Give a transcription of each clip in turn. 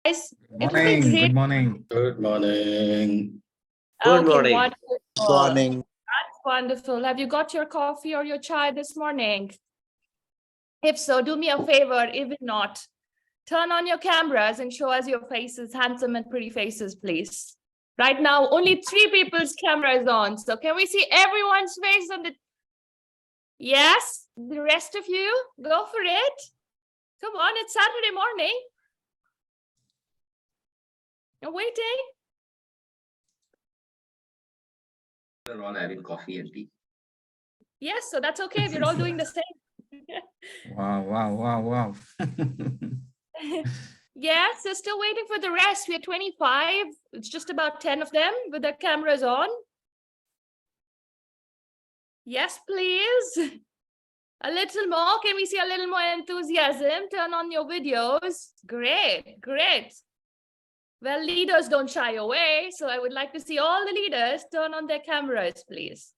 Guys, Good it'll be morning. great. Good morning. Good morning. Good Okay, morning. wonderful. Morning. That's wonderful. Have you got your coffee or your chai this morning? If so, do me a favor. If not, turn on your cameras and show us your faces, handsome and pretty faces, please. Right now, only 3 people's camera is on. So can we see everyone's face on the... Yes, the rest of you, go for it. Come on, it's Saturday morning. You're waiting. We're all having coffee and tea. Yes, so that's okay. We're all doing the same. Wow. Yes, they're still waiting for the rest. We're 25. It's just about 10 of them with their cameras on. Yes, please. A little more. Can we see a little more enthusiasm? Turn on your videos. Great. Well, leaders don't shy away. So I would like to see all the leaders turn on their cameras, please.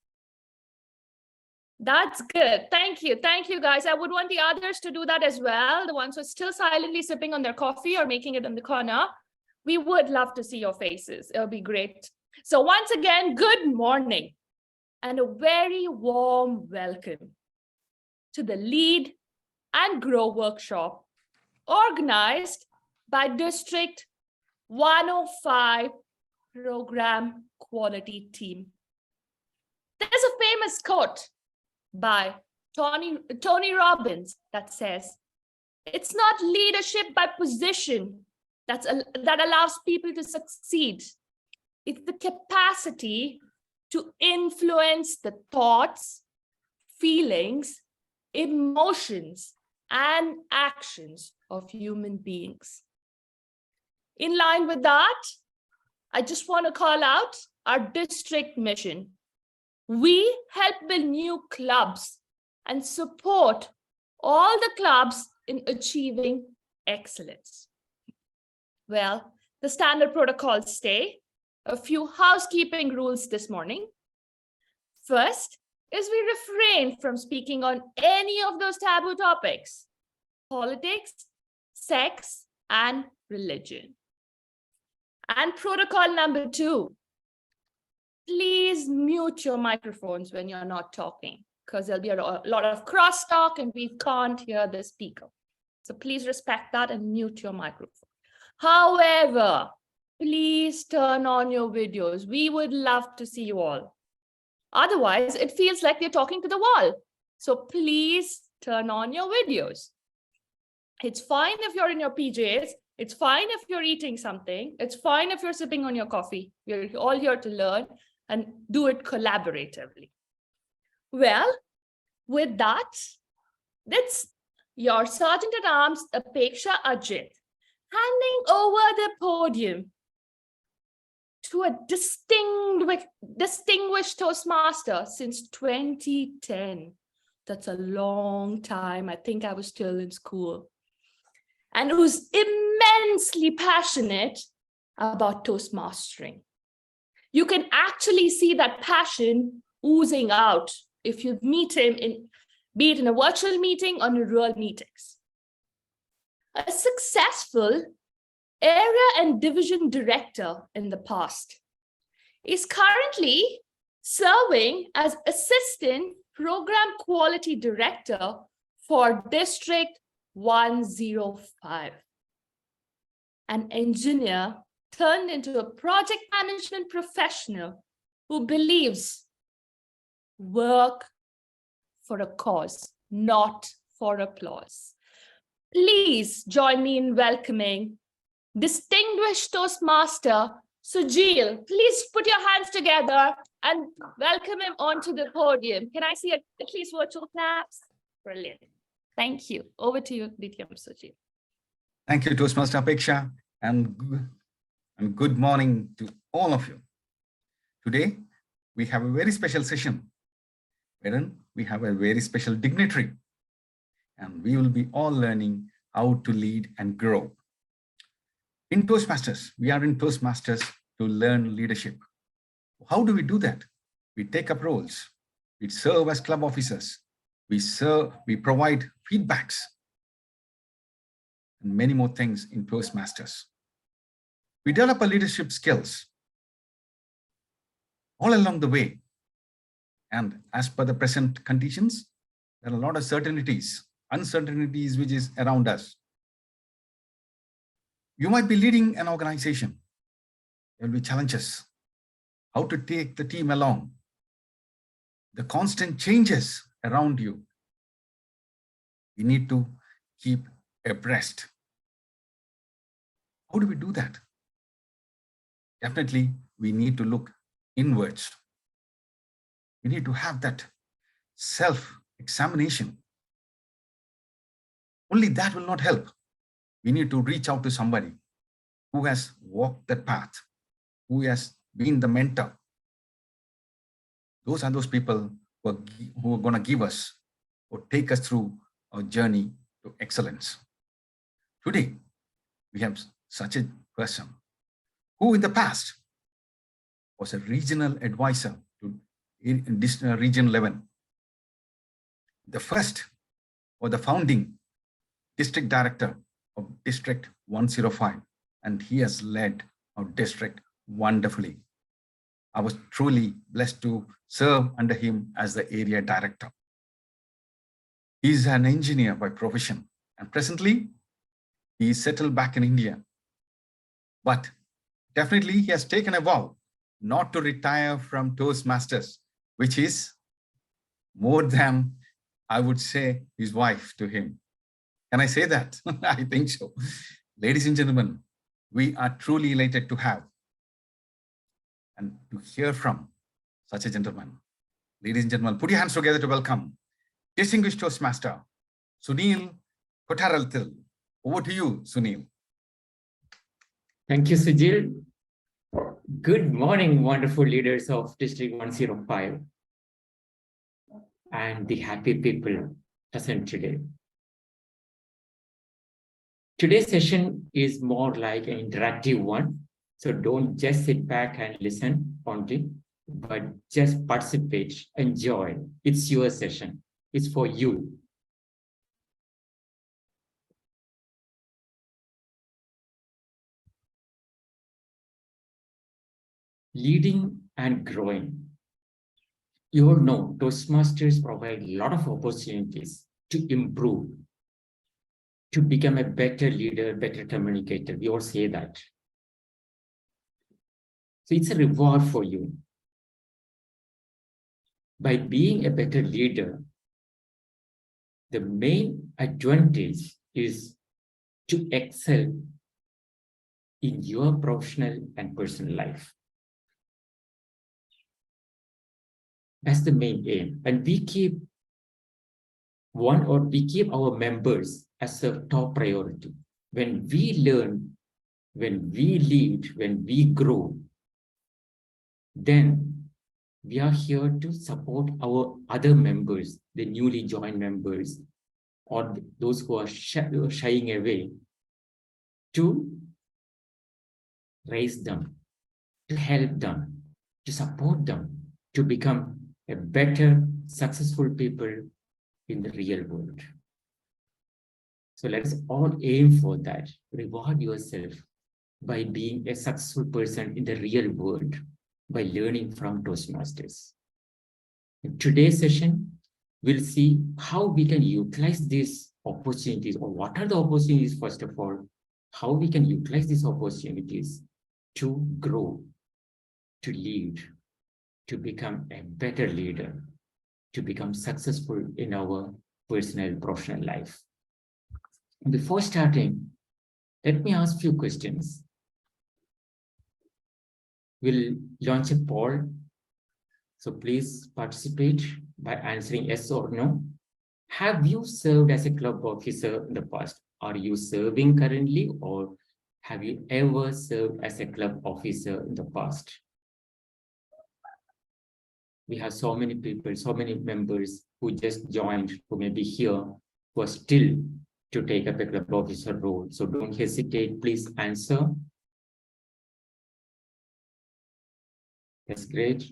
That's good. Thank you. Thank you, guys. I would want the others to do that as well. The ones who are still silently sipping on their coffee or making it in the corner. We would love to see your faces. It'll be great. So once again, good morning and a very warm welcome to the Lead and Grow workshop organized by District 105 Program Quality Team. There's a famous quote by Tony Robbins that says, "It's not leadership by position that allows people to succeed. It's the capacity to influence the thoughts, feelings, emotions, and actions of human beings." In line with that, I just want to call out our district mission. We help build new clubs and support all the clubs in achieving excellence. Well, the standard protocols stay. A few housekeeping rules this morning. First is we refrain from speaking on any of those taboo topics: politics, sex, and religion. And protocol number 2. Please mute your microphones when you're not talking, because there'll be a lot of crosstalk and we can't hear the speaker. So please respect that and mute your microphone. However, please turn on your videos. We would love to see you all. Otherwise, it feels like we're talking to the wall. So please turn on your videos. It's fine if you're in your PJs. It's fine if you're eating something. It's fine if you're sipping on your coffee. We're all here to learn and do it collaboratively. Well, with that, that's your Sergeant at Arms, Apeksha Ajit, handing over the podium to a distinguished Toastmaster since 2010. That's a long time. I think I was still in school. And who's immensely passionate about Toastmastering. You can actually see that passion oozing out if you meet him be it in a virtual meeting or in real meetings. A successful area and division director in the past is currently serving as assistant program quality director for District 105. An engineer turned into a project management professional who believes work for a cause, not for applause. Please join me in welcoming distinguished Toastmaster Sujil. Please put your hands together and welcome him onto the podium. Can I see at least virtual claps? Brilliant. Thank you. Over to you, Dithyam Sujil. Thank you, Toastmaster Apeksha, and good morning to all of you. Today, we have a very special session wherein we have a very special dignitary, and we will be all learning how to lead and grow. In Toastmasters, we are in Toastmasters to learn leadership. How do we do that? We take up roles. We serve as club officers. We provide feedbacks and many more things in Toastmasters. We develop our leadership skills all along the way. And as per the present conditions, there are a lot of uncertainties which is around us. You might be leading an organization. There will be challenges. How to take the team along. The constant changes around you. We need to keep abreast. How do we do that? Definitely, we need to look inwards. We need to have that self-examination. Only that will not help. We need to reach out to somebody who has walked that path, who has been the mentor. Those are those people who are going to give us or take us through our journey to excellence. Today, we have such a person who in the past was a regional advisor to Region 11. The first or the founding district director of District 105, and he has led our district wonderfully. I was truly blessed to serve under him as the area director. He's an engineer by profession, and presently he is settled back in India. But definitely he has taken a vow not to retire from Toastmasters, which is more than, I would say, his wife to him. Can I say that? I think so. Ladies and gentlemen, we are truly elated to have and to hear from such a gentleman. Ladies and gentlemen, put your hands together to welcome distinguished Toastmaster, Sunil Kotarathil. Over to you, Sunil. Thank you, Sujil. Good morning, wonderful leaders of District 105 and the happy people present today. Today's session is more like an interactive one. So don't just sit back and listen only, but just participate, enjoy. It's your session. It's for you. Leading and growing. You all know Toastmasters provide a lot of opportunities to improve, to become a better leader, better communicator. We all say that. So it's a reward for you. By being a better leader, the main advantage is to excel in your professional and personal life. That's the main aim. And we keep our members as a top priority. When we learn, when we lead, when we grow, then we are here to support our other members, the newly joined members, or those who are shying away, to raise them, to help them, to support them, to become a better, successful people in the real world. So let us all aim for that. Reward yourself by being a successful person in the real world, by learning from Toastmasters. In today's session, we'll see how we can utilize these opportunities, or what are the opportunities, first of all, how we can utilize these opportunities to grow, to lead, to become a better leader, to become successful in our personal and professional life. Before starting, let me ask a few questions. We'll launch a poll. So please participate by answering yes or no. Have you served as a club officer in the past? Are you serving currently, or have you ever served as a club officer in the past? We have so many people, so many members who just joined, who may be here, who are still to take up a club officer role. So don't hesitate, please answer. That's great.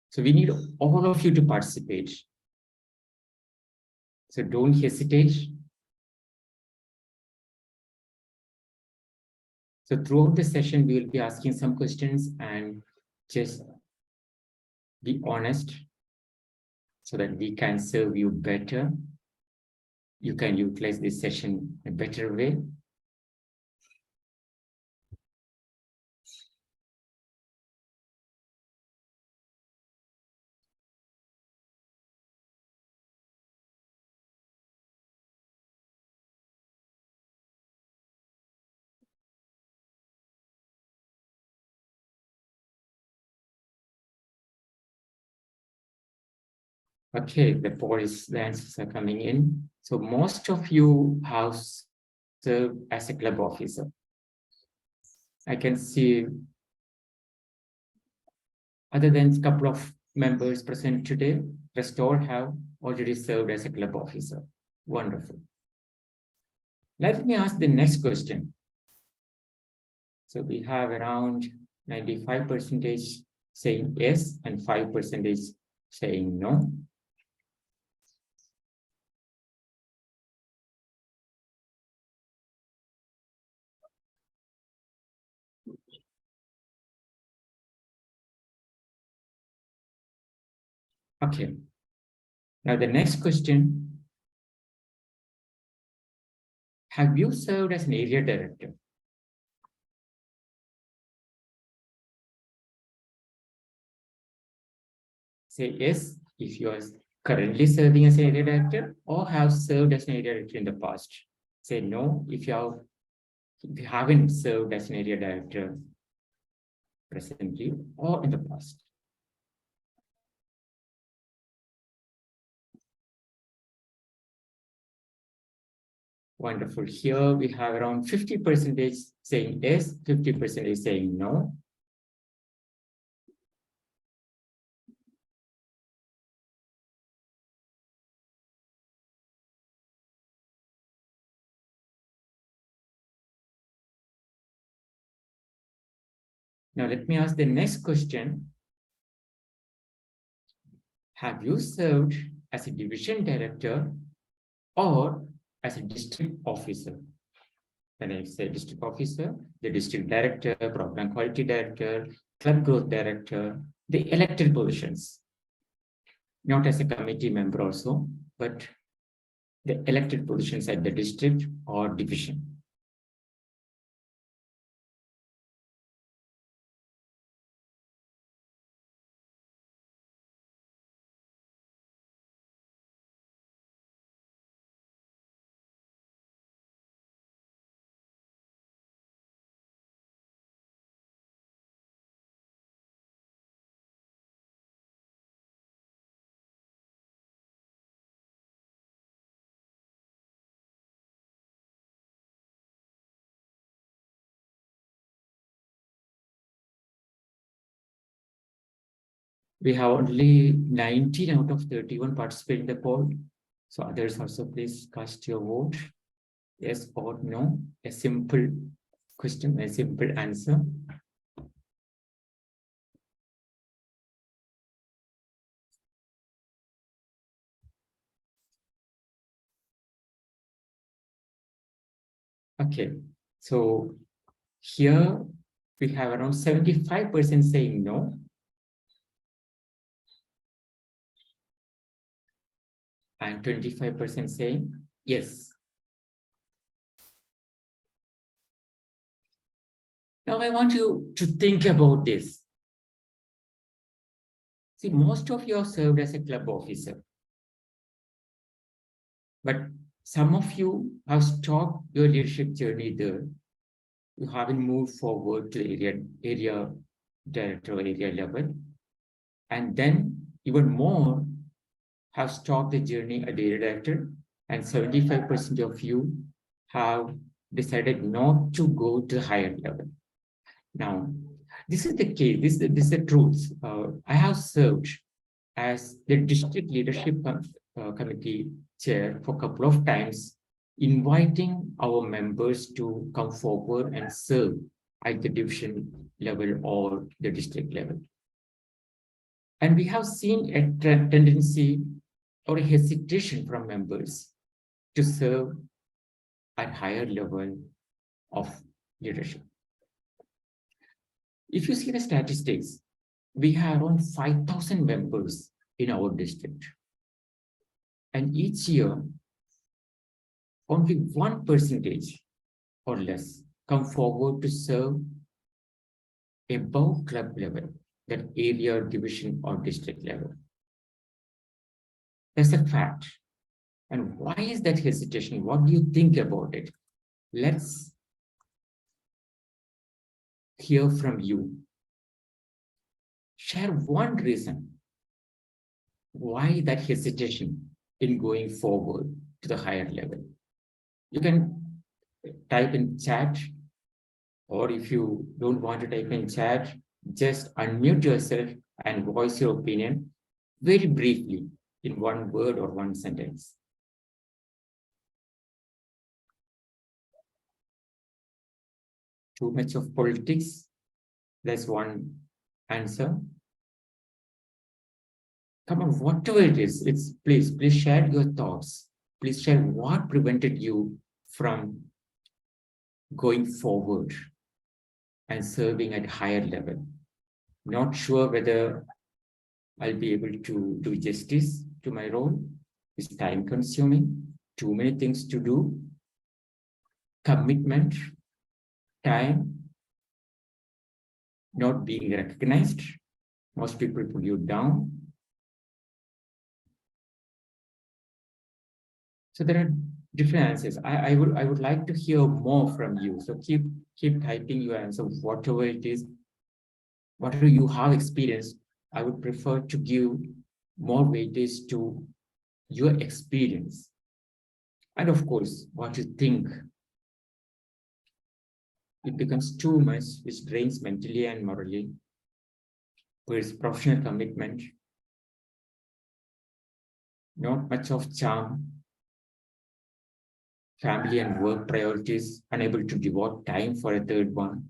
So we need all of you to participate. So don't hesitate. So throughout the session, we will be asking some questions and just be honest so that we can serve you better. You can utilize this session in a better way. Okay, the answers are coming in. So most of you have served as a club officer. I can see, other than a couple of members present today, rest all have already served as a club officer. Wonderful. Let me ask the next question. So we have around 95% saying yes and 5% saying no. Okay. Now the next question. Have you served as an area director? Say yes if you are currently serving as an area director or have served as an area director in the past. Say no if you haven't served as an area director presently or in the past. Wonderful. Here we have around 50% saying yes, 50% saying no. Now let me ask the next question. Have you served as a division director or as a district officer? When I say district officer, the district director, program quality director, club growth director, the elected positions. Not as a committee member also, but the elected positions at the district or division. We have only 19 out of 31 participate in the poll. So others also please cast your vote. Yes or no. A simple question, a simple answer. Okay, so here we have around 75% saying no. And 25% saying yes. Now I want you to think about this. See, most of you have served as a club officer. But some of you have stopped your leadership journey there. You haven't moved forward to area director or area level. And then even more have stopped the journey at area director, and 75% of you have decided not to go to the higher level. Now, this is the case, this is the truth. I have served as the district leadership committee chair for a couple of times, inviting our members to come forward and serve at the division level or the district level. And we have seen a tendency or a hesitation from members to serve at higher level of leadership. If you see the statistics, we have around 5,000 members in our district. And each year, only 1% or less come forward to serve above club level, that area, division, or district level. That's a fact. And why is that hesitation? What do you think about it? Let's hear from you. Share one reason why that hesitation in going forward to the higher level. You can type in chat, or if you don't want to type in chat, just unmute yourself and voice your opinion very briefly in one word or one sentence. Too much of politics? That's one answer. Come on, whatever it is, please share your thoughts. Please share what prevented you from going forward and serving at higher level. Not sure whether I'll be able to do justice to my role. It's time consuming, too many things to do, commitment, time, not being recognized. Most people put you down. So there are different answers. I would like to hear more from you. So keep typing your answer, whatever it is, whatever you have experienced. I would prefer to give more weightage to your experience. And of course, what you think. It becomes too much, which drains mentally and morally. Whereas professional commitment, not much of charm, family and work priorities, unable to devote time for a third one.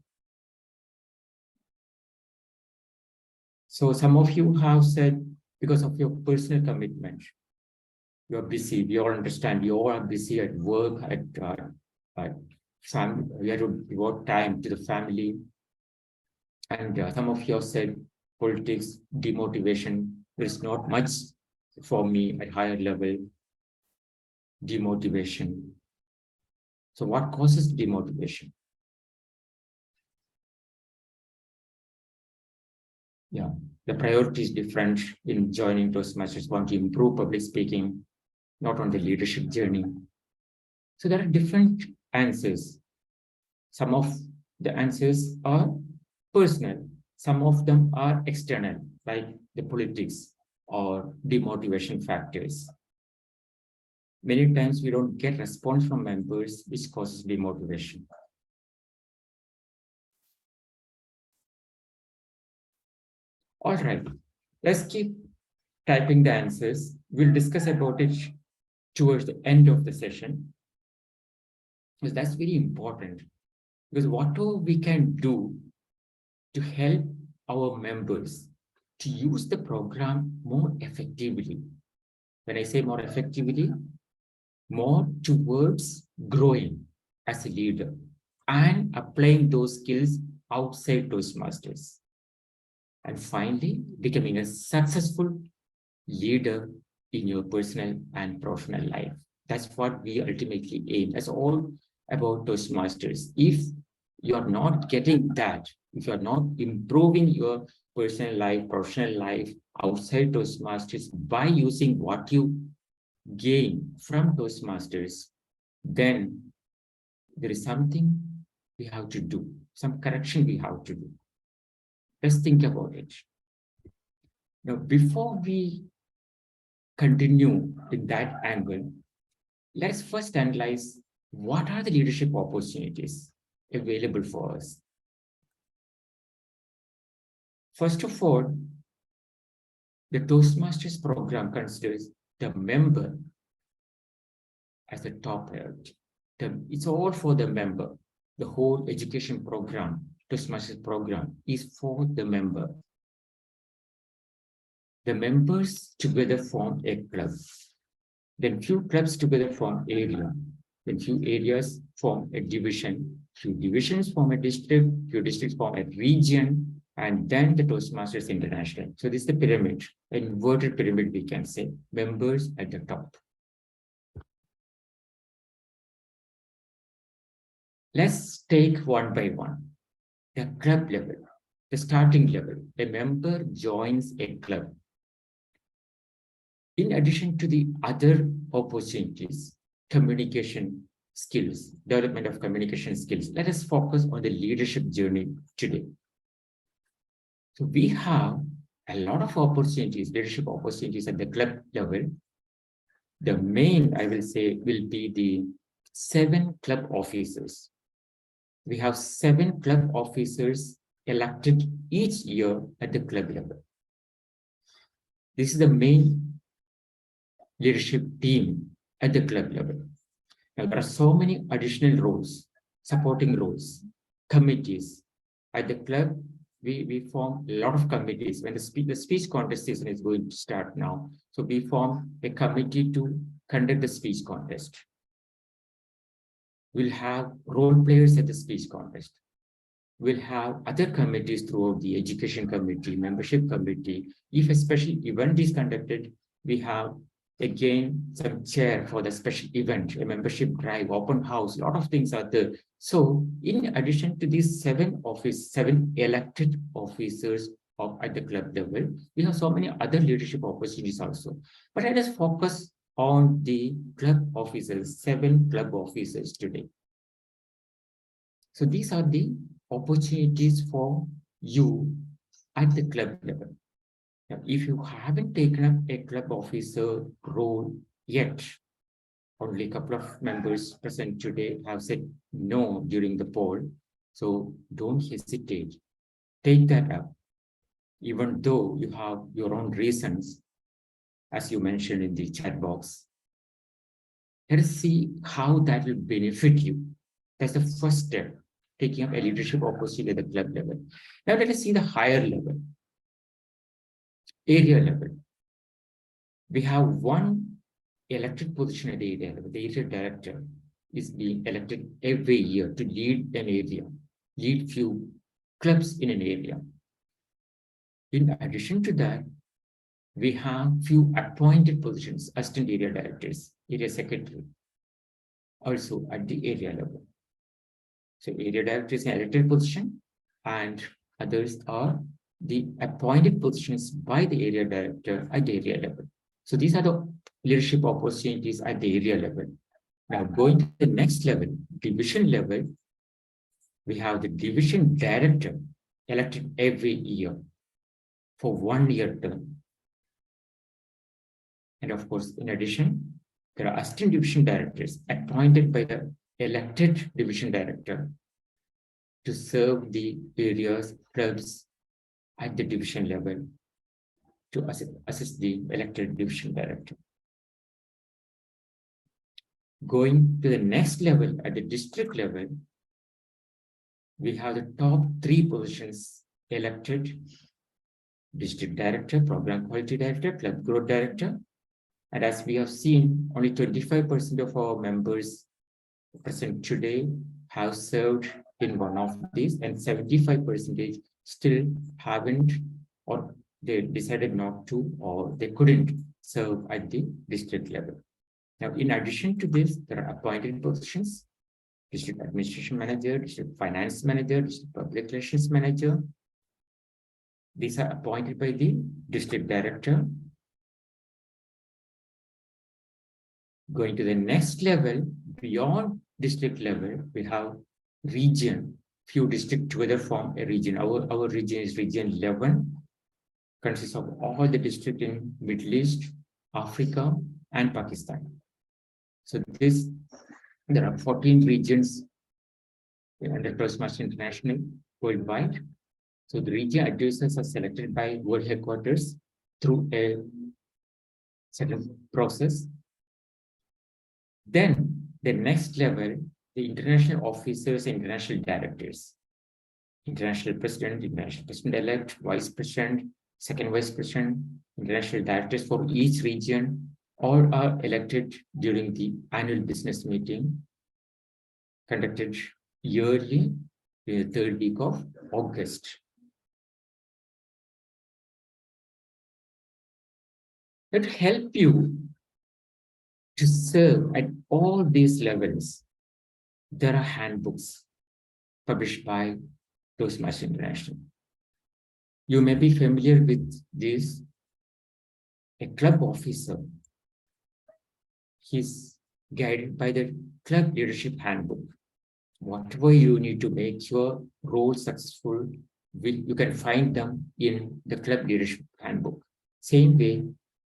So some of you have said, because of your personal commitment, you're busy. We all understand you all are busy at work, at family. We have to devote time to the family. And some of you have said politics, demotivation. There is not much for me at higher level. Demotivation. So what causes demotivation? Yeah, the priority is different in joining Toastmasters. Want to improve public speaking, not on the leadership journey. So there are different answers. Some of the answers are personal. Some of them are external, like the politics or demotivation factors. Many times we don't get response from members, which causes demotivation. All right, let's keep typing the answers. We'll discuss about it towards the end of the session, because that's very important. Because whatever we can do to help our members to use the program more effectively. When I say more effectively, more towards growing as a leader and applying those skills outside Toastmasters. And finally, becoming a successful leader in your personal and professional life. That's what we ultimately aim. That's all about Toastmasters. If you're not getting that, if you're not improving your personal life, professional life outside Toastmasters by using what you gain from Toastmasters, then there is something we have to do, some correction we have to do. Let's think about it. Now, before we continue in that angle, let's first analyze what are the leadership opportunities available for us. First of all, the Toastmasters program considers the member as the top priority. It's all for the member. The whole education program, Toastmasters program, is for the member. The members together form a club. Then few clubs together form area. Then few areas form a division. few divisions form a district, few districts form a region, and then the Toastmasters International. So this is the pyramid, an inverted pyramid, we can say, members at the top. Let's take one by one. The club level, the starting level. A member joins a club. In addition to the other opportunities, communication skills, development of communication skills, let us focus on the leadership journey today. So we have a lot of opportunities, leadership opportunities at the club level. The main, I will say, will be the 7 club officers. We have 7 club officers elected each year at the club level. This is the main leadership team at the club level. Now, there are so many additional roles, supporting roles, committees. At the club, we form a lot of committees. When the speech contest season is going to start now, so we form a committee to conduct the speech contest. We'll have role players at the speech contest. We'll have other committees throughout the education committee, membership committee. If a special event is conducted, we have again some chair for the special event, a membership drive, open house, a lot of things are there. So in addition to these 7 elected officers at the club level, we have so many other leadership opportunities also. But let us focus on the club officers, 7 club officers today. So these are the opportunities for you at the club level. Now, if you haven't taken up a club officer role yet, only a couple of members present today have said no during the poll. So don't hesitate. Take that up. Even though you have your own reasons, as you mentioned in the chat box. Let us see how that will benefit you. That's the first step, taking up a leadership opportunity at the club level. Now let us see the higher level, area level. We have one elected position at the area level. The area director is being elected every year to lead an area, lead few clubs in an area. In addition to that, we have few appointed positions, assistant area directors, area secretary, also at the area level. So area director is an elected position and others are the appointed positions by the area director at the area level. So these are the leadership opportunities at the area level. Now going to the next level, division level, we have the division director elected every year for 1-year term. And of course, in addition, there are assistant division directors appointed by the elected division director to serve the areas, clubs at the division level to assist the elected division director. Going to the next level, at the district level, we have the top 3 positions elected: district director, program quality director, club growth director. And as we have seen, only 25% of our members present today have served in one of these, and 75% still haven't, or they decided not to, or they couldn't serve at the district level. Now, in addition to this, there are appointed positions: district administration manager, district finance manager, district public relations manager. These are appointed by the district director. Going to the next level, beyond district level, we have region. Few districts together form a region. Our region is region 11, consists of all the districts in Middle East, Africa, and Pakistan. So there are 14 regions under Toastmasters International worldwide. So the region advisors are selected by world headquarters through a certain process. Then the next level, the international officers and international directors, international president, international president-elect, vice president, second vice president, international directors for each region, all are elected during the annual business meeting conducted yearly, the third week of August. That help you to serve at all these levels. There are handbooks published by Toastmasters International. You may be familiar with this. A club officer, he's guided by the club leadership handbook. Whatever you need to make your role successful, you can find them in the club leadership handbook. Same way,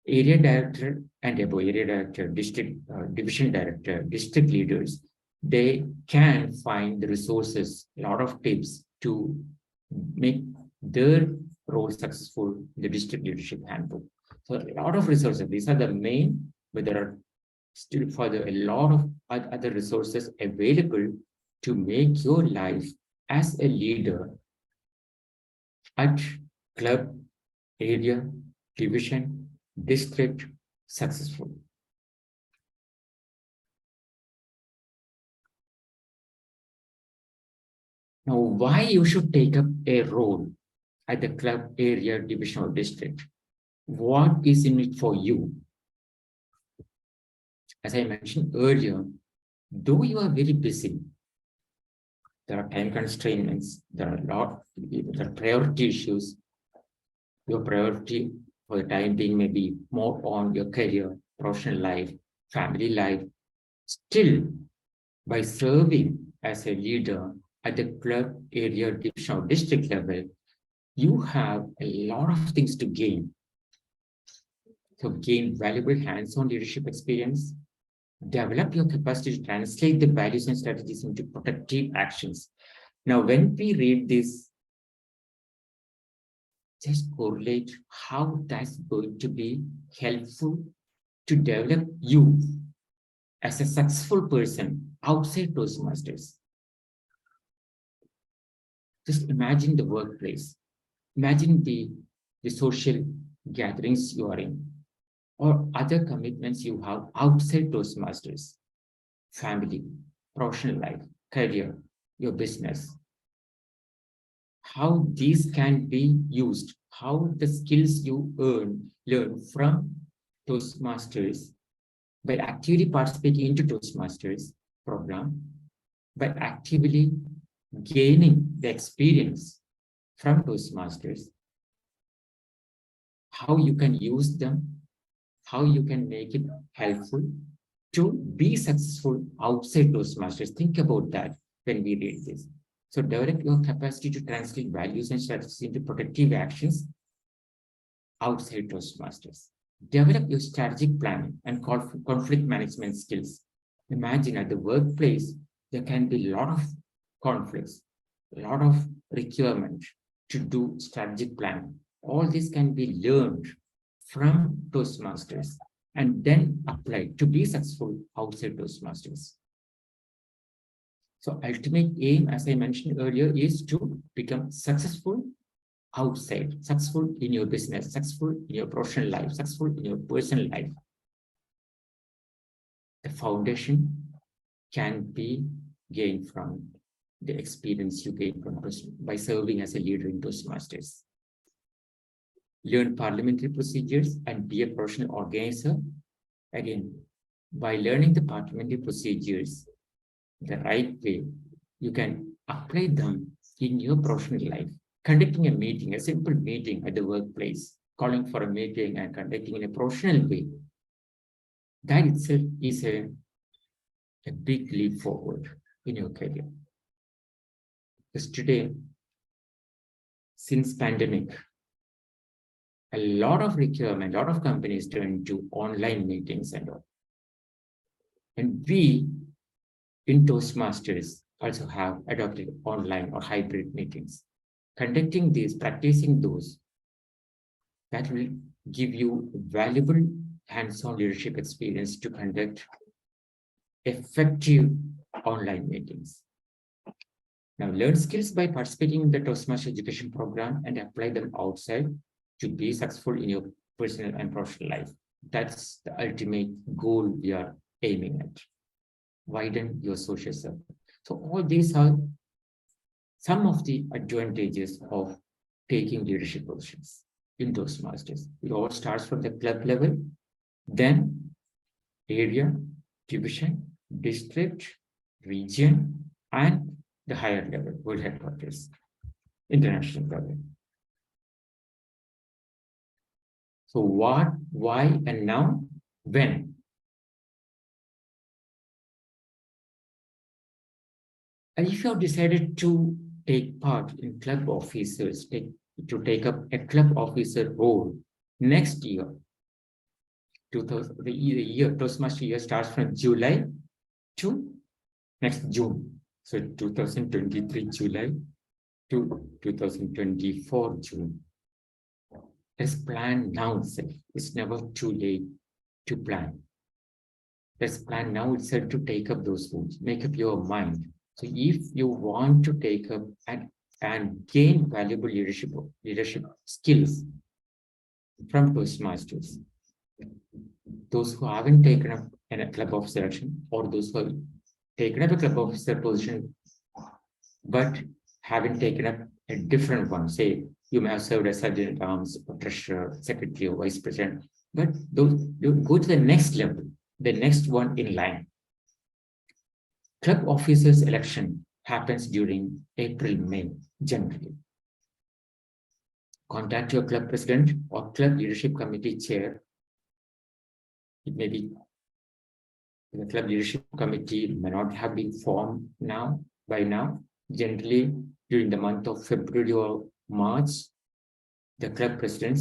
area director and above, area director, district division director, district leaders, they can find the resources, a lot of tips to make their role successful in the district leadership handbook. So a lot of resources, these are the main, but there are still further a lot of other resources available to make your life as a leader at club, area, division, district successful. Now, why you should take up a role at the club, area, division, or district? What is in it for you? As I mentioned earlier, though you are very busy, there are time constraints, there are priority issues. Your priority for the time being may be more on your career, professional life, family life. Still, by serving as a leader at the club, area, division, or district level, you have a lot of things to gain. So gain valuable hands-on leadership experience, develop your capacity to translate the values and strategies into productive actions. Now, when we read this, just correlate how that's going to be helpful to develop you as a successful person outside Toastmasters. Just imagine the workplace. Imagine the social gatherings you are in, or other commitments you have outside Toastmasters, family, professional life, career, your business. How these can be used, how the skills you learn from Toastmasters by actively participating into Toastmasters program, by actively gaining the experience from Toastmasters, how you can use them, how you can make it helpful to be successful outside Toastmasters. Think about that when we read this. So develop your capacity to translate values and strategies into productive actions outside Toastmasters. Develop your strategic planning and conflict management skills. Imagine at the workplace, there can be a lot of conflicts, a lot of requirement to do strategic planning. All this can be learned from Toastmasters and then applied to be successful outside Toastmasters. So ultimate aim, as I mentioned earlier, is to become successful outside, successful in your business, successful in your professional life, successful in your personal life. The foundation can be gained from the experience you gain from by serving as a leader in Toastmasters. Learn parliamentary procedures and be a professional organizer. Again, by learning the parliamentary procedures the right way, you can apply them in your professional life. Conducting a meeting, a simple meeting at the workplace, calling for a meeting and conducting in a professional way, that itself is a big leap forward in your career. Because today, since pandemic, a lot of requirement, a lot of companies turn to online meetings and all. And we in Toastmasters also have adopted online or hybrid meetings. Conducting these, practicing those, that will give you valuable hands-on leadership experience to conduct effective online meetings. Now, learn skills by participating in the Toastmasters education program and apply them outside to be successful in your personal and professional life. That's the ultimate goal we are aiming at. Widen your social circle. So all these are some of the advantages of taking leadership positions in Toastmasters. It all starts from the club level, then area, division, district, region, and the higher level, world headquarters, international level. So what, why, and now, when? And if you have decided to take part in club officers, to take up a club officer role next year, the year Toastmaster year starts from July to next June. So 2023 July to 2024 June. Let's plan now itself. It's never too late to plan. Let's plan now itself to take up those roles. Make up your mind. So if you want to take up and gain valuable leadership skills from Toastmasters, those who haven't taken up a club of selection, or those who have taken up a club officer position but haven't taken up a different one, say you may have served as sergeant at arms, or treasurer, secretary, or vice president, but those you go to the next level, the next one in line. Club officers election happens during April, May, generally. Contact your club president or club leadership committee chair. It may be the club leadership committee may not have been formed by now. Generally, during the month of February or March, the club president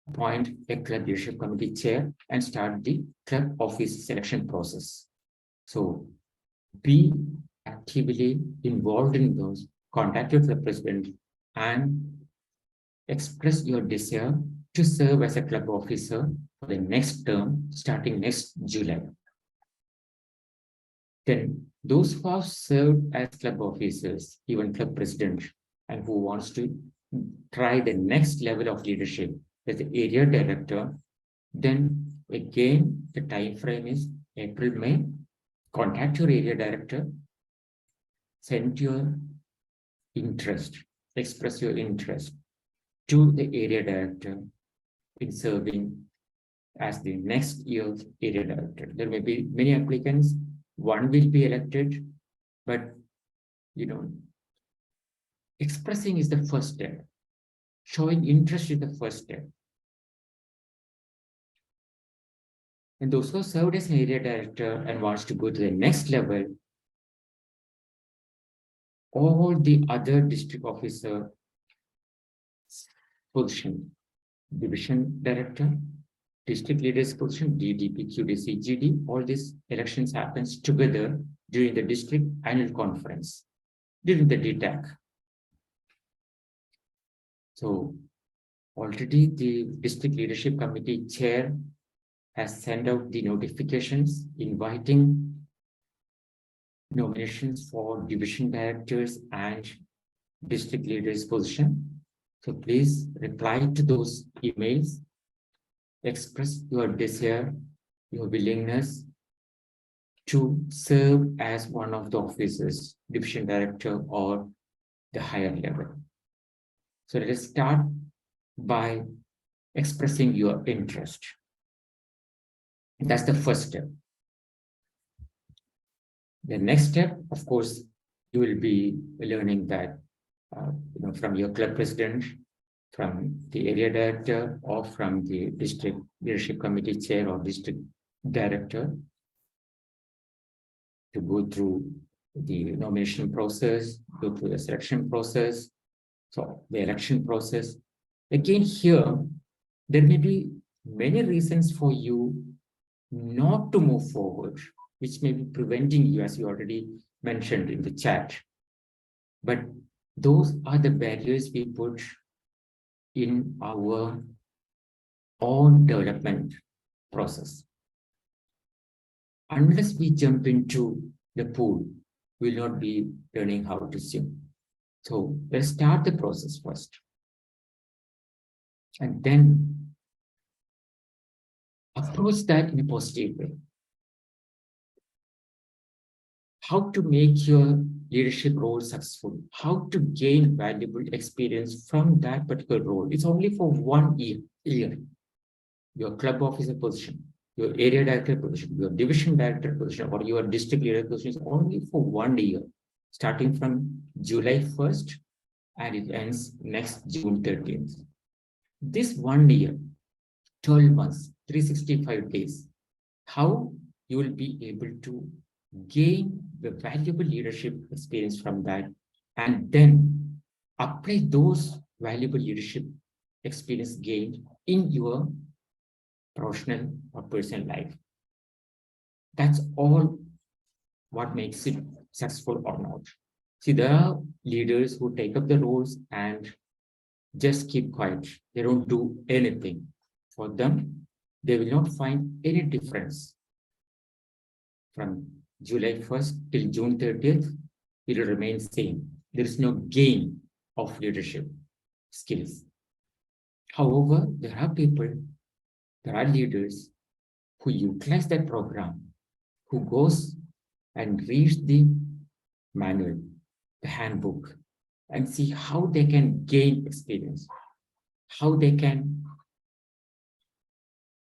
appoint a club leadership committee chair and start the club office selection process. So be actively involved in those. Contact your club president and express your desire to serve as a club officer for the next term starting next July. Then those who have served as club officers, even club president, and who wants to try the next level of leadership as the area director, then again the time frame is April, May. Contact your area director, send your interest, express your interest to the area director in serving as the next year's area director. There may be many applicants, one will be elected, but expressing is the first step. Showing interest is the first step. And those who served as an area director and wants to go to the next level, all the other district officer position, division director, district leaders position, DDP, QDC, GD, all these elections happens together during the district annual conference, during the DTAC. So already the district leadership committee chair has sent out the notifications inviting nominations for division directors and district leaders position. So please reply to those emails, express your desire, your willingness to serve as one of the officers, division director or the higher level. So let us start by expressing your interest. That's the first step. The next step, of course, you will be learning that from your club president, from the area director, or from the district leadership committee chair or district director, to go through the nomination process, go through the selection process, so the election process. Again, here, there may be many reasons for you not to move forward, which may be preventing you, as you already mentioned in the chat. But those are the barriers we put in our own development process. Unless we jump into the pool, we will not be learning how to swim. So let's start the process first. And then approach that in a positive way. how to make your leadership role successful, how to gain valuable experience from that particular role. It's only for 1 year. Your club officer position, your area director position, your division director position, or your district leader position is only for 1 year, starting from July 1st, and it ends next June 30th. This 1 year, 12 months, 365 days, how you will be able to gain the valuable leadership experience from that, and then apply those valuable leadership experience gained in your professional or personal life. That's all what makes it successful or not. See, there are leaders who take up the roles and just keep quiet. They don't do anything. For them, they will not find any difference. From July 1st till June 30th, it will remain same. There is no gain of leadership skills. However, there are people, there are leaders who utilize that program, who goes and reads the manual, the handbook, and see how they can gain experience, how they can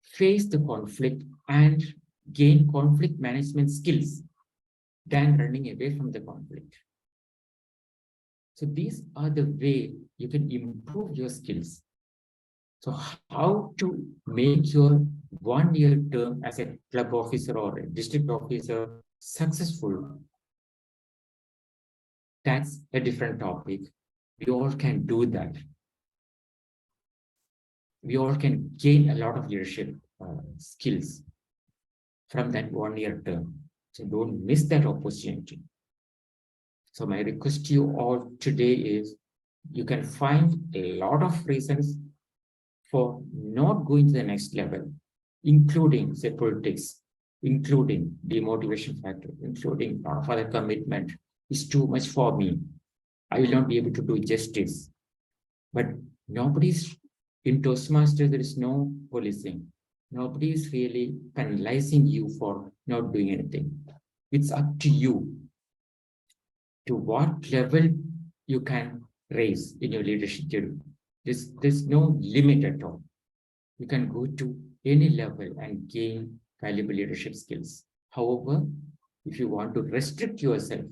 face the conflict and gain conflict management skills than running away from the conflict. So these are the way you can improve your skills. So how to make your 1 year term as a club officer or a district officer successful, that's a different topic. We all can do that. We all can gain a lot of leadership skills from that 1 year term. So don't miss that opportunity. So my request to you all today is, you can find a lot of reasons for not going to the next level, including say politics, including demotivation factor, including a lot of other commitment. Is too much for me. I will not be able to do justice. But nobody's in Toastmasters, there is no policing. Nobody is really penalizing you for not doing anything. It's up to you to what level you can raise in your leadership journey. There's no limit at all. You can go to any level and gain valuable leadership skills. However, if you want to restrict yourself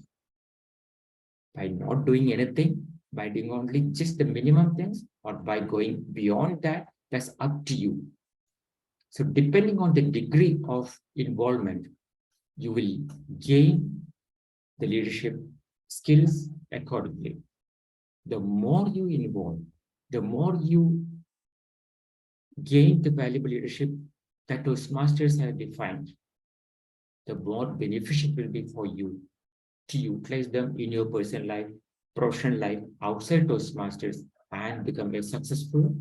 by not doing anything, by doing only just the minimum things, or by going beyond that, that's up to you. So depending on the degree of involvement, you will gain the leadership skills accordingly. The more you involve, the more you gain the valuable leadership that Toastmasters have defined, the more beneficial it will be for you to utilize them in your personal life, professional life, outside Toastmasters, and become a successful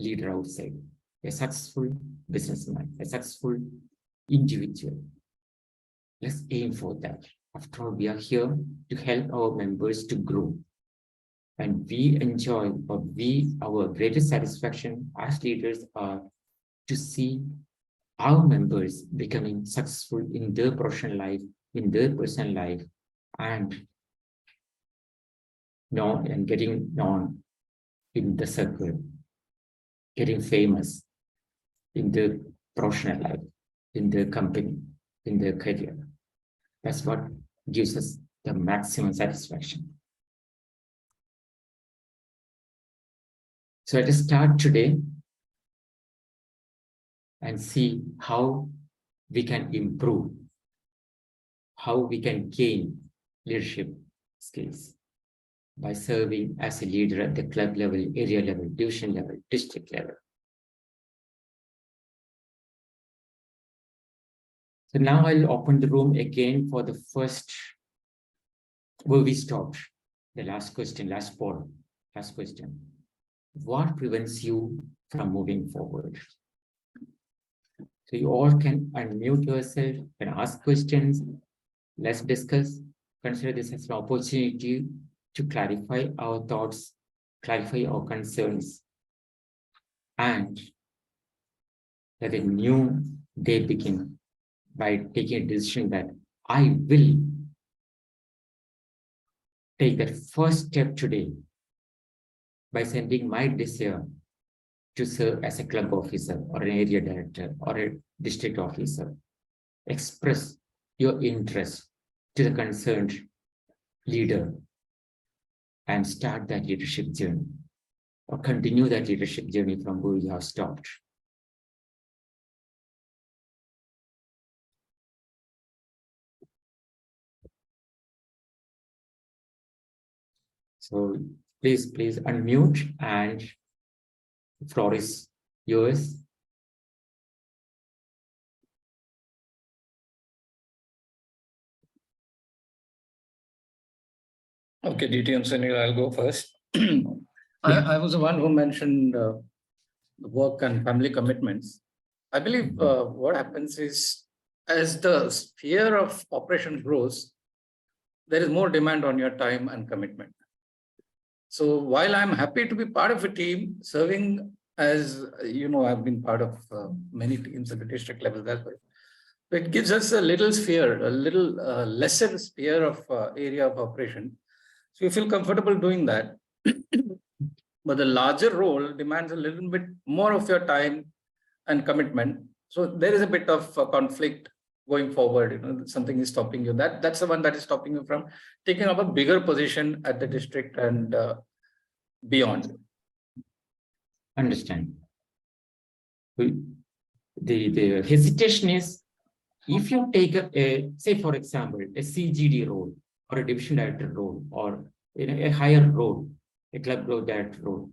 leader outside, a successful businessman, a successful individual. Let's aim for that. After all, we are here to help our members to grow. And we enjoy, or our greatest satisfaction as leaders are to see our members becoming successful in their professional life, in their personal life, and known and getting known in the circle, getting famous in their professional life, in their company, in their career. That's what gives us the maximum satisfaction. So let us start today and see how we can improve, how we can gain leadership skills by serving as a leader at the club level, area level, division level, district level. So now I'll open the room again for the first, where we stopped, the last question, last question. What prevents you from moving forward? So you all can unmute yourself and ask questions. Let's discuss. Consider this as an opportunity to clarify our thoughts, clarify our concerns, and let a new day begin by taking a decision that I will take that first step today by sending my desire to serve as a club officer or an area director or a district officer. Express your interest to the concerned leader and start that leadership journey, or continue that leadership journey from where you have stopped. So please unmute, and the floor is yours. Okay, DT and Sunil, I'll go first. I was the one who mentioned the work and family commitments. I believe what happens is, as the sphere of operation grows, there is more demand on your time and commitment. So while I'm happy to be part of a team, serving as, I've been part of many teams at the district level as well. It gives us a little sphere, a little lesser sphere of area of operation. So you feel comfortable doing that. But the larger role demands a little bit more of your time and commitment. So there is a bit of conflict going forward. Something is stopping you. That's the one that is stopping you from taking up a bigger position at the district and beyond. Understand. The hesitation is, if you take a, say for example, a CGD role or a division director role or a higher role, a club role, director role,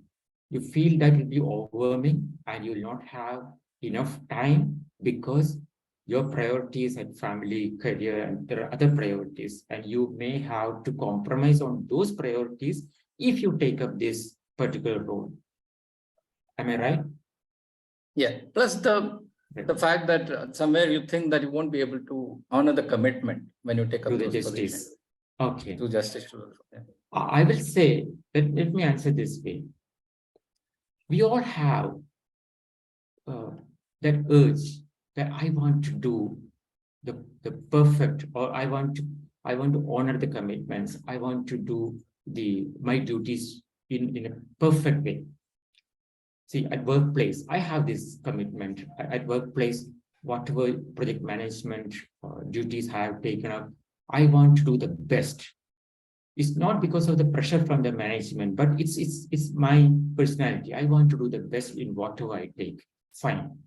you feel that will be overwhelming and you will not have enough time because your priorities and family, career, and there are other priorities, and you may have to compromise on those priorities if you take up this particular role. Am I right? Yeah. Plus the fact that somewhere you think that you won't be able to honor the commitment when you take up those positions. Okay. To justice. Yeah. I will say that, let me answer this way. We all have that urge that I want to do the perfect, or I want to honor the commitments. I want to do my duties in a perfect way. See, at workplace, I have this commitment. At workplace, whatever project management duties I have taken up, I want to do the best. It's not because of the pressure from the management, but it's my personality. I want to do the best in whatever I take. Fine.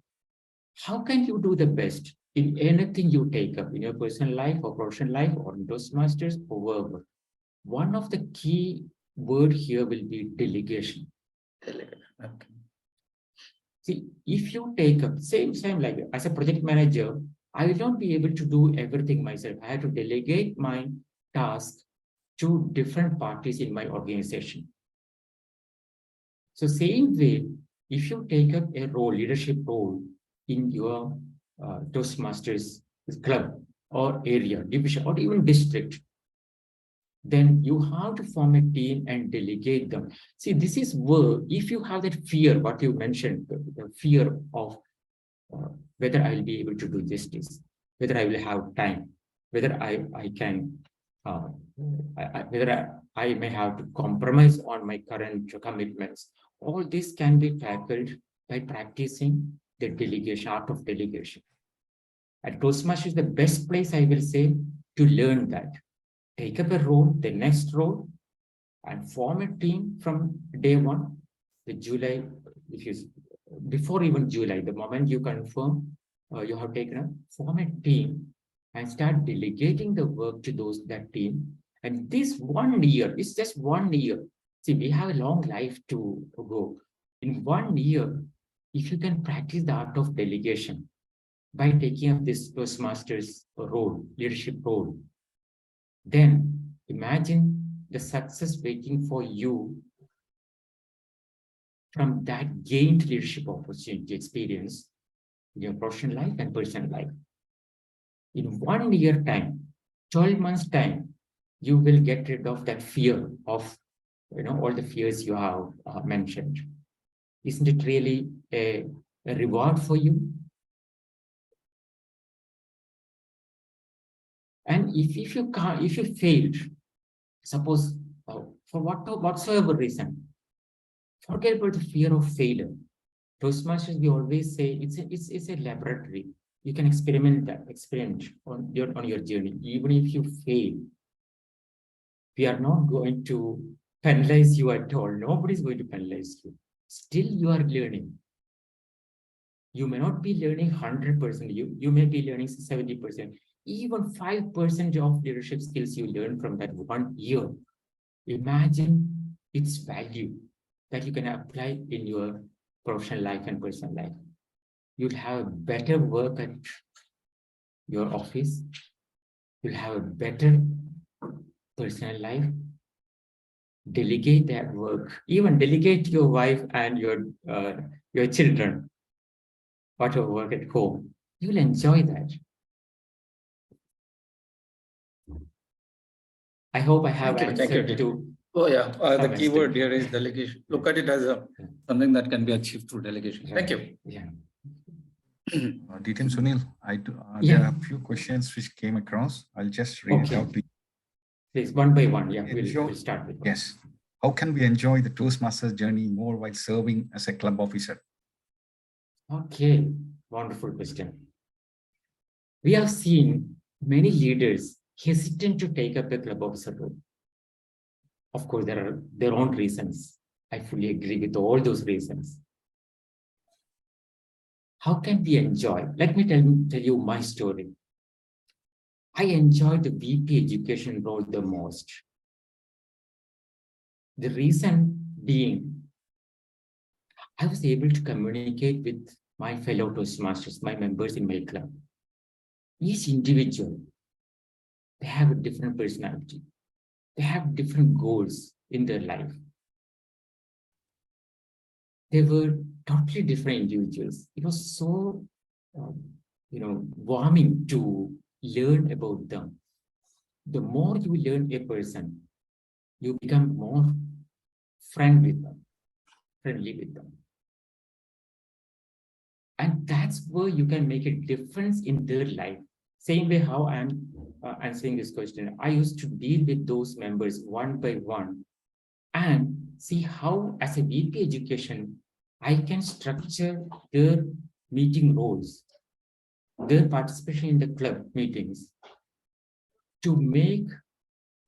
How can you do the best in anything you take up in your personal life or professional life or in Toastmasters or wherever? One of the key word here will be delegation. Okay. See, if you take up same like as a project manager, I will not be able to do everything myself. I have to delegate my task to different parties in my organization. So same way, if you take up a role, leadership role in your Toastmasters club or area, division, or even district, then you have to form a team and delegate them. See, this is where, if you have that fear, what you mentioned, the fear of whether I will be able to do justice, whether I will have time, whether I can, whether I may have to compromise on my current commitments. All this can be tackled by practicing the delegation, art of delegation. And Toastmasters is the best place, I will say, to learn that. Take up a role, the next role, and form a team from day one. The July, before even July, the moment you confirm you have taken up, form a team and start delegating the work to that team. And this 1 year, it's just 1 year. See, we have a long life to go. In 1 year, if you can practice the art of delegation by taking up this Toastmasters role, leadership role, then imagine the success waiting for you from that gained leadership opportunity experience in your professional life and personal life. In 1 year time, 12 months time, you will get rid of that fear of, all the fears you have mentioned. Isn't it really a reward for you? And if you failed, suppose for whatsoever reason. Forget about the fear of failure. Toastmasters, we always say it's a laboratory. You can experiment on your journey. Even if you fail, we are not going to penalize you at all. Nobody's going to penalize you. Still, you are learning. You may not be learning 100%. You may be learning 70%. Even 5% of leadership skills you learn from that 1 year. Imagine its value that you can apply in your professional life and personal life. You'll have better work at your office. You'll have a better personal life. Delegate that work. Even delegate your wife and your children. Whatever work at home. You will enjoy that. I hope I have Thank you, answered to. Oh yeah, the Some keyword extent. here is delegation. Look at it as something that can be achieved through delegation. Thank you. Yeah. DTM Sunil, there Yeah. are a few questions which came across. I'll just read it Okay. out to you. Please, one by one. Yeah, Enjoy- we'll start with. Yes. How can we enjoy the Toastmasters journey more while serving as a club officer? Okay, wonderful question. We have seen many leaders hesitant to take up a club officer role. Of course, there are their own reasons. I fully agree with all those reasons. How can we enjoy? Let me tell you my story. I enjoyed the VP education role the most. The reason being, I was able to communicate with my fellow Toastmasters, my members in my club. Each individual, they have a different personality. They have different goals in their life. They were totally different individuals. It was so, warming to learn about them. The more you learn a person, you become more friendly with them. And that's where you can make a difference in their life. Same way how I'm answering this question. I used to deal with those members one by one and see how, as a VP education, I can structure their meeting roles, their participation in the club meetings to make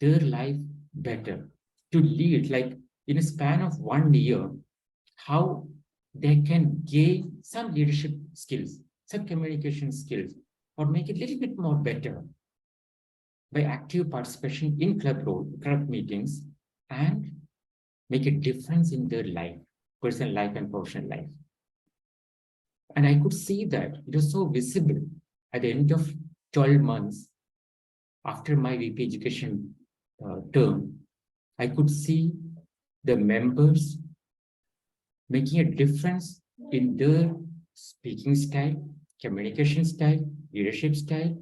their life better, to lead, like in a span of 1 year, how they can gain some leadership skills, some communication skills, or make it a little bit more better by active participation in club meetings and make a difference in their life, personal life and professional life. And I could see that it was so visible at the end of 12 months after my VP education term. I could see the members making a difference in their speaking style, communication style, leadership style,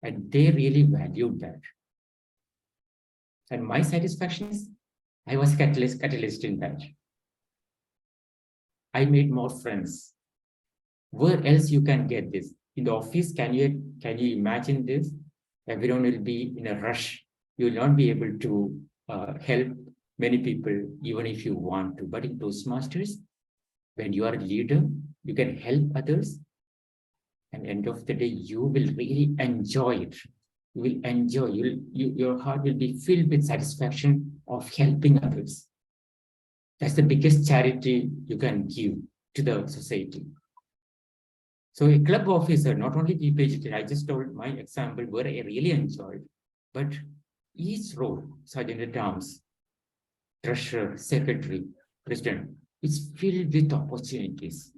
and they really valued that. And my satisfaction is I was catalyst in that. I made more friends. Where else you can get this? In the office, can you imagine this? Everyone will be in a rush. You will not be able to help many people, even if you want to. But in Toastmasters, when you are a leader, you can help others. And end of the day, you will really enjoy it. You will enjoy. Your heart will be filled with satisfaction of helping others. That's the biggest charity you can give to the society. So a club officer, not only VP education, I just told my example where I really enjoyed, but each role, Sergeant at Arms, Treasurer, Secretary, President, it's filled with opportunities.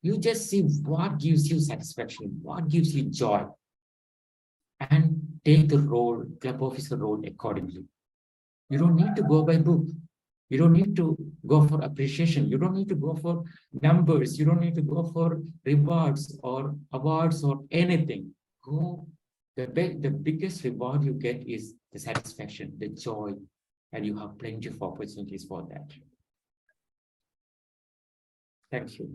You just see what gives you satisfaction, what gives you joy, and take the role, club officer role accordingly. You don't need to go by book. You don't need to go for appreciation. You don't need to go for numbers. You don't need to go for rewards or awards or anything. Go. The biggest reward you get is the satisfaction, the joy, and you have plenty of opportunities for that. Thank you.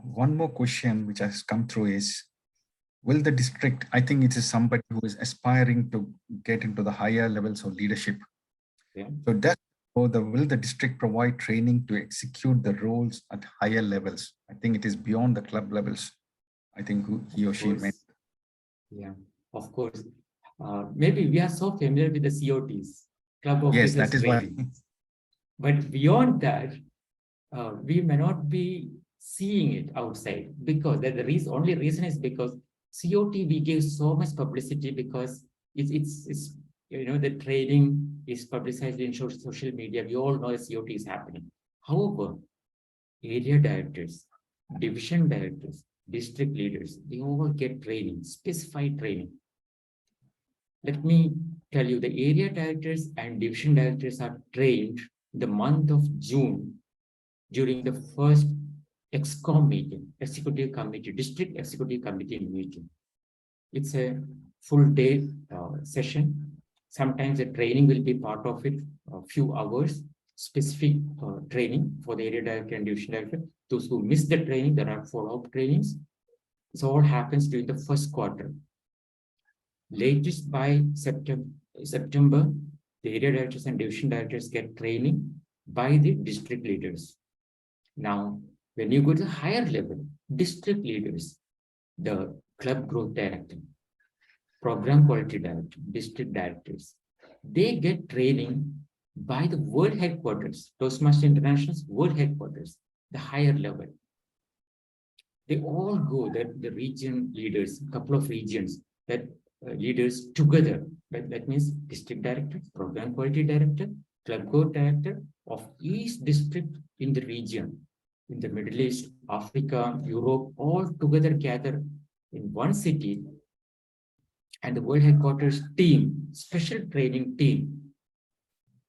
One more question which has come through is, will the district, I think it is somebody who is aspiring to get into the higher levels of leadership. Yeah. So will the district provide training to execute the roles at higher levels? I think it is beyond the club levels. I think he or she meant. Yeah, of course. Maybe we are so familiar with the COTs, club Yes, officers that is why. training. But beyond that, we may not be seeing it outside, because the only reason is because COT we give so much publicity because it's the training is publicized in social media. We all know COT is happening. However, area directors, division directors, district leaders, they all get training, specified training. Let me tell you, the area directors and division directors are trained the month of June during the first EXCOM meeting, executive committee, district executive committee meeting. It's a full day session. Sometimes the training will be part of it, a few hours, specific training for the area director and division director. Those who miss the training, there are follow-up trainings. This all happens during the first quarter. Latest by September, the area directors and division directors get training by the district leaders. Now, when you go to the higher level, district leaders, the club growth director, program quality director, district directors, they get training by the world headquarters, Toastmasters International's world headquarters, the higher level. They all go, the region leaders, a couple of regions, that leaders together, that means district director, program quality director, club growth director of each district in the region, in the Middle East, Africa, Europe, all together gather in one city, and the world headquarters team, special training team,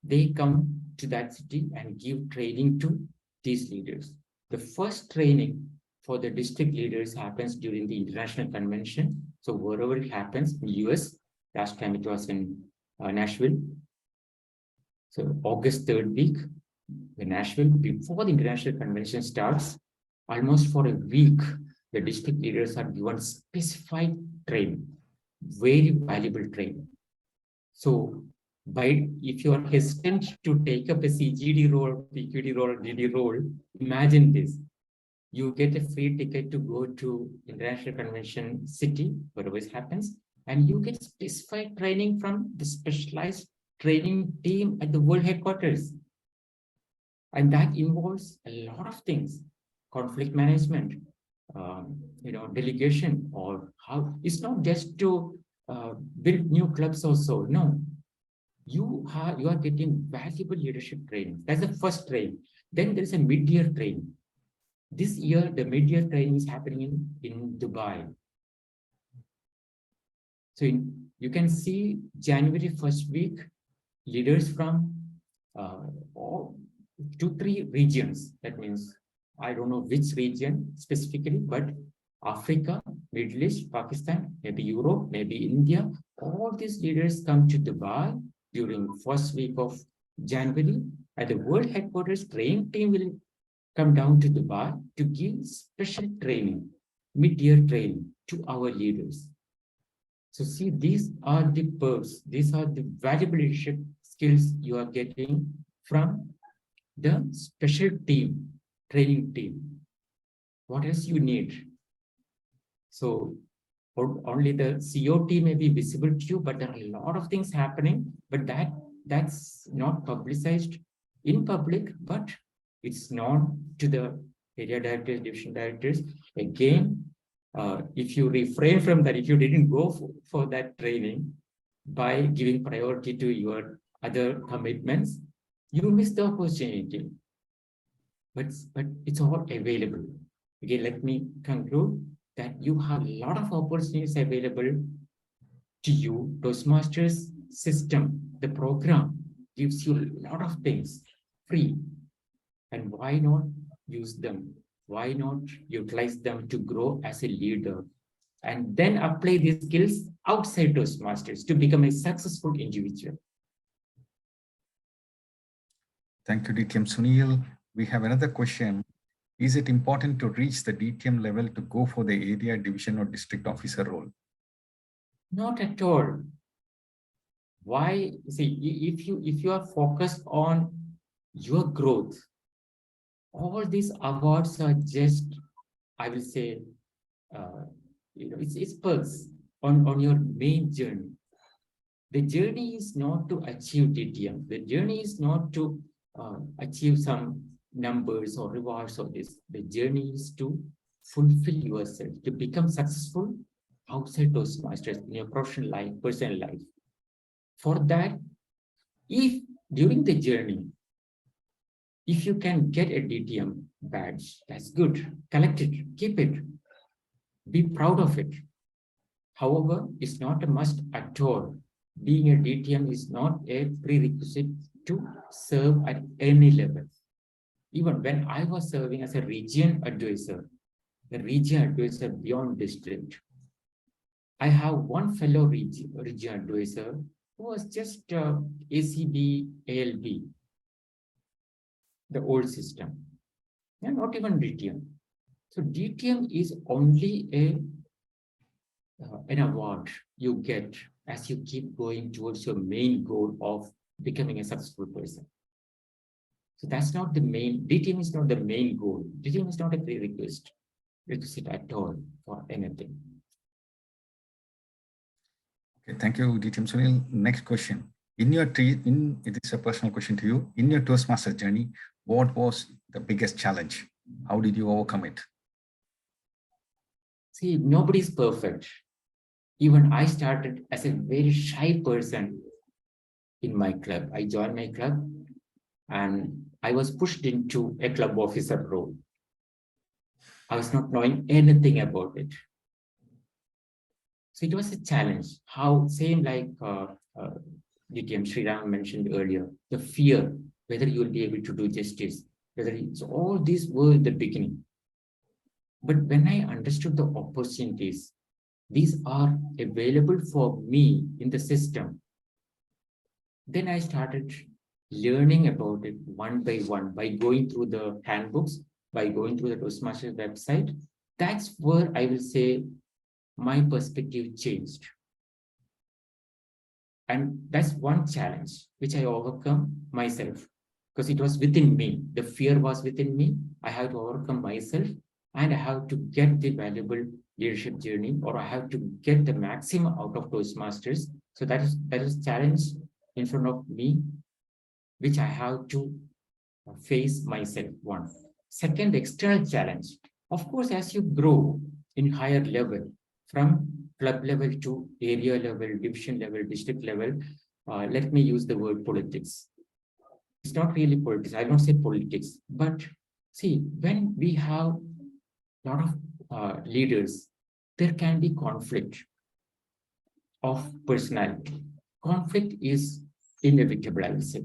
they come to that city and give training to these leaders. The first training for the district leaders happens during the international convention. So wherever it happens in US, last time it was in Nashville. So August 3rd week, in Nashville, before the international convention starts, almost for a week, the district leaders are given specified training, very valuable training. So if you are hesitant to take up a CGD role, PQD role, DD role, imagine this. You get a free ticket to go to international convention city, wherever it happens, and you get specified training from the specialized training team at the world headquarters. And that involves a lot of things, conflict management, delegation, or how. It's not just to build new clubs also. No, you are getting valuable leadership training. That's the first training. Then there's a mid-year training. This year, the mid-year training is happening in Dubai. So you can see January first week, leaders from all 2-3 regions. That means, I don't know which region specifically, but Africa, Middle East, Pakistan, maybe Europe, maybe India, all these leaders come to Dubai during first week of January, and the world headquarters training team will come down to Dubai to give special training, mid-year training to our leaders. So see, these are the perks, these are the valuable leadership skills you are getting from the special team, training team. What else you need? So only the COT may be visible to you, but there are a lot of things happening, but that's not publicized in public, but it's known to the area directors, division directors. Again, if you refrain from that, if you didn't go for that training by giving priority to your other commitments, you miss the opportunity. But it's all available. Again, let me conclude that you have a lot of opportunities available to you. Toastmasters system, the program gives you a lot of things free. And why not use them? Why not utilize them to grow as a leader? And then apply these skills outside Toastmasters to become a successful individual. Thank you, DTM Sunil. We have another question. Is it important to reach the DTM level to go for the area, division, or district officer role? Not at all. Why? See, if you are focused on your growth, all these awards are just, I will say, it's perks on your main journey. The journey is not to achieve DTM. The journey is not to achieve some numbers or rewards or this. The journey is to fulfill yourself, to become successful outside Toastmasters in your professional life, personal life. For that, if during the journey, if you can get a DTM badge, that's good. Collect it, keep it, be proud of it. However, it's not a must at all. Being a DTM is not a prerequisite to serve at any level. Even when I was serving as a region advisor beyond district, I have one fellow region advisor who was just ACB, ALB, the old system, and not even DTM. So DTM is only an award you get as you keep going towards your main goal of becoming a successful person. So that's not the main, DTM is not the main goal. DTM is not a prerequisite at all for anything. Okay, thank you, DTM Sunil. Next question. It is a personal question to you. In your Toastmaster journey, what was the biggest challenge? How did you overcome it? See, nobody's perfect. Even I started as a very shy person in my club. I joined my club and I was pushed into a club officer role. I was not knowing anything about it. So it was a challenge. How, same like DTM Sriram mentioned earlier, the fear, whether you will be able to do justice, so all these were the beginning. But when I understood the opportunities, these are available for me in the system, then I started learning about it one by one, by going through the handbooks, by going through the Toastmasters website. That's where I will say my perspective changed. And that's one challenge which I overcome myself, because it was within me. The fear was within me. I have to overcome myself, and I have to get the valuable leadership journey, or I have to get the maximum out of Toastmasters. So that is challenge in front of me, which I have to face myself. One. Second, external challenge. Of course, as you grow in higher level, from club level to area level, division level, district level, let me use the word politics. It's not really politics. I don't say politics, but see, when we have a lot of leaders, there can be conflict of personality. Conflict is inevitable, I will say.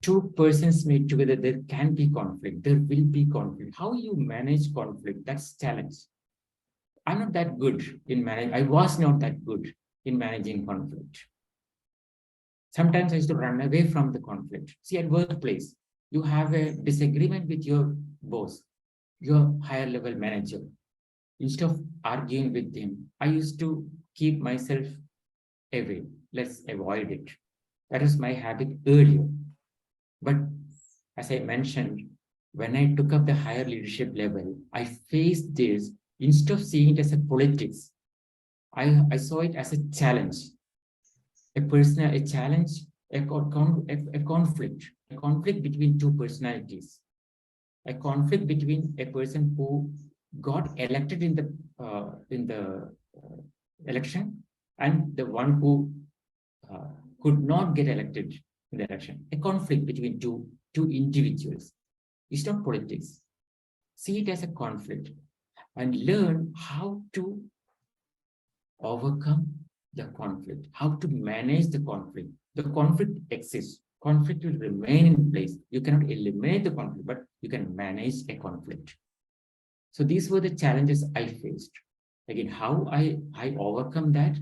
Two persons meet together, there can be conflict. There will be conflict. How you manage conflict, that's challenge. I'm not that good in managing. I was not that good in managing conflict. Sometimes I used to run away from the conflict. See, at workplace, you have a disagreement with your boss, your higher level manager. Instead of arguing with him, I used to keep myself away. Let's avoid it. That was my habit earlier. But as I mentioned, when I took up the higher leadership level, I faced this. Instead of seeing it as a politics, I saw it as a challenge, a challenge, a conflict between two personalities, a conflict between a person who got elected in the election and the one who could not get elected in the election. A conflict between two individuals. It's not politics. See it as a conflict and learn how to overcome the conflict, how to manage the conflict. The conflict exists. Conflict will remain in place. You cannot eliminate the conflict, but you can manage a conflict. So these were the challenges I faced. Again, how I overcome that,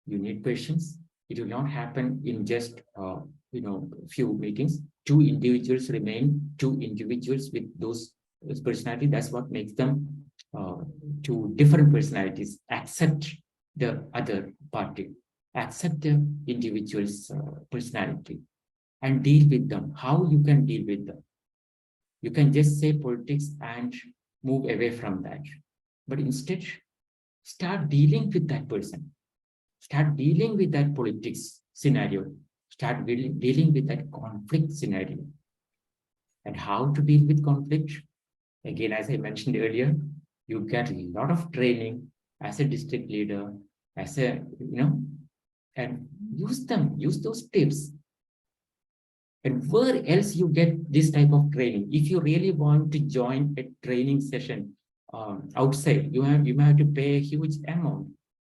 you need patience. It will not happen in just few meetings. Two individuals remain two individuals with those personality. That's what makes them two different personalities accept the other party. accept the individual's personality and deal with them. How you can deal with them? You can just say politics and move away from that. But instead, start dealing with that person. Start dealing with that politics scenario. Start dealing with that conflict scenario. And how to deal with conflict? Again, as I mentioned earlier, you get a lot of training as a district leader, as a, and use them, use those tips. And where else you get this type of training? If you really want to join a training session outside, you may have to pay a huge amount.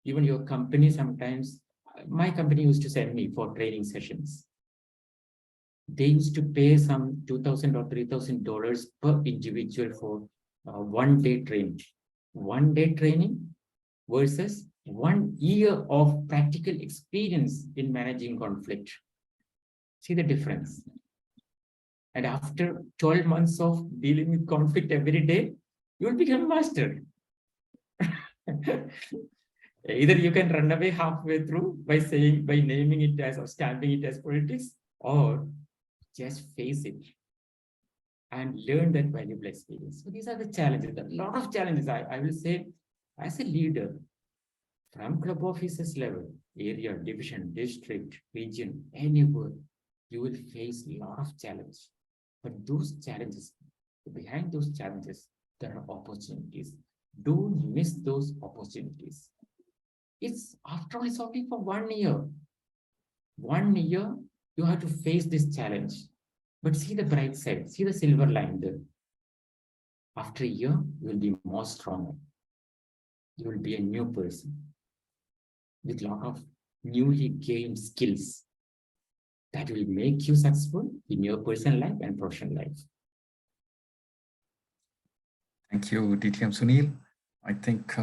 Even your company sometimes, my company used to send me for training sessions. They used to pay some $2,000 or $3,000 per individual for 1 day training. 1 day training versus 1 year of practical experience in managing conflict. See the difference. And after 12 months of dealing with conflict every day, you will become a master. Either you can run away halfway through by naming it as or stamping it as politics, or just face it and learn that valuable experience. So these are the challenges, a lot of challenges. I will say, as a leader, from club officers level, area, division, district, region, anywhere, you will face a lot of challenges. But those challenges, behind those challenges, there are opportunities. Don't miss those opportunities. It's, after all, it's only for 1 year. 1 year, you have to face this challenge. But see the bright side, see the silver line there. After a year, you will be more stronger. You will be a new person with a lot of newly gained skills that will make you successful in your personal life and professional life. Thank you, DTM Sunil. I think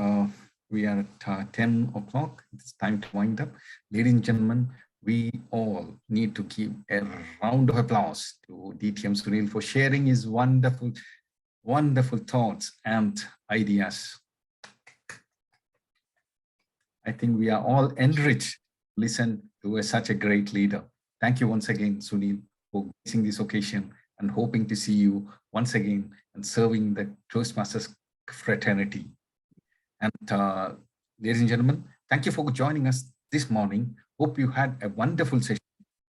we are at 10 o'clock. It's time to wind up. Ladies and gentlemen, we all need to give a round of applause to DTM Sunil for sharing his wonderful, wonderful thoughts and ideas. I think we are all enriched to listen to such a great leader. Thank you once again, Sunil, for gracing this occasion and hoping to see you once again and serving the Toastmasters fraternity. And ladies and gentlemen, thank you for joining us this morning. Hope you had a wonderful session.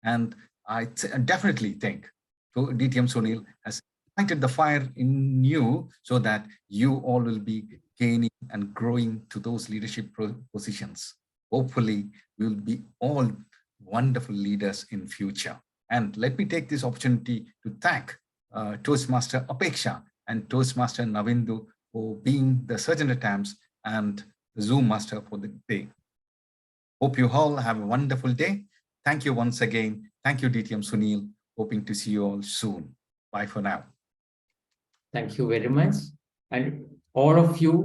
And I definitely think DTM Sunil has ignited the fire in you so that you all will be gaining and growing to those leadership positions. Hopefully, we will be all wonderful leaders in future. And let me take this opportunity to thank Toastmaster Apeksha and Toastmaster Navindu for being the surgeon at arms and the Zoom master for the day. Hope you all have a wonderful day. Thank you once again. Thank you, DTM Sunil. Hoping to see you all soon. Bye for now. Thank you very much. And all of you